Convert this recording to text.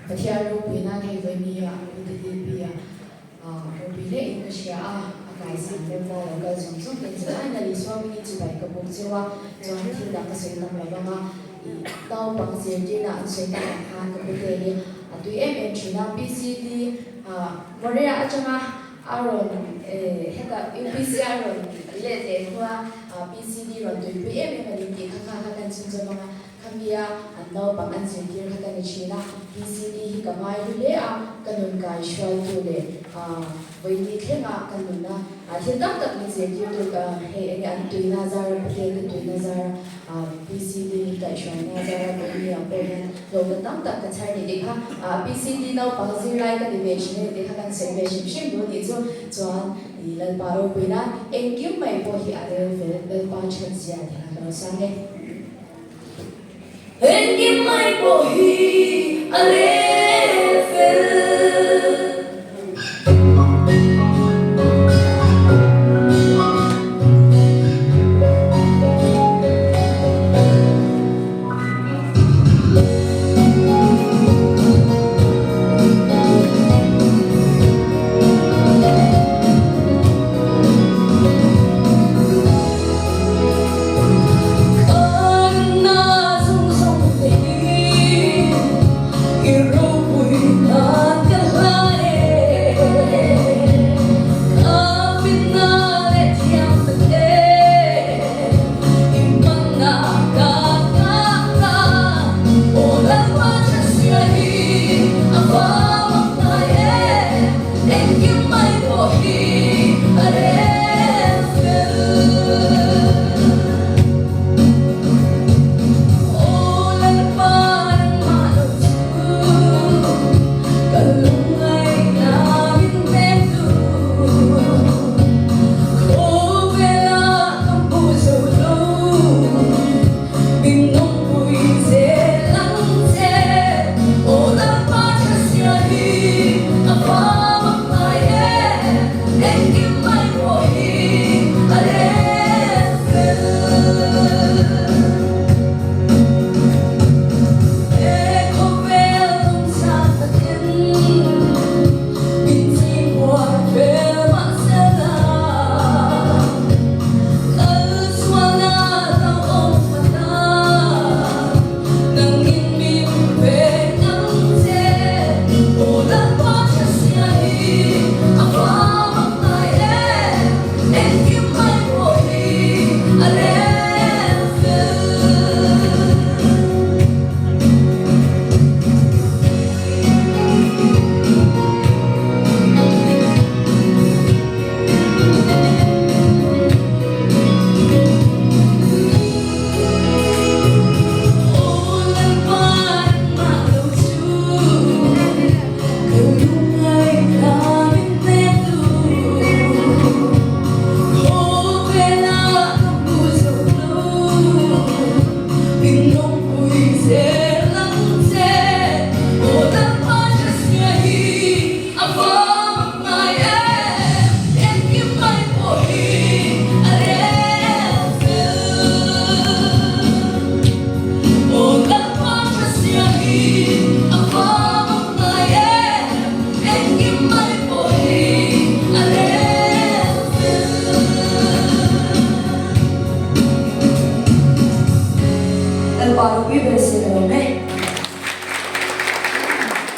Pathia Rupina Havania, Pute Rupina Indonesia, a kaisan level local Zoom in China is swapping to like a book Zewa, Johnny Lakasina Lavama, Lalpa Thatzia, and Satan and Pute at the China PCD, Maria Achama, Aaron, Heka UPC Aaron, Let PCD run to PM and Kaka and Sinzama. Kamiya annaw pangan sintir hakani china PCD kamai hule kanun kai shwai tule vaini thema kanuna thildam tak ni sintir to he an tuina zara pake tuina zara PCD kai shwai na zara kani apen logatam tak kachai ni dekha PCD naw pangzi rai ka division dekha kan segregation shim do ni chuan lalpa ro pina engkim mai po hi are Lalpa Thatzia dekha kan sange Engkim mai po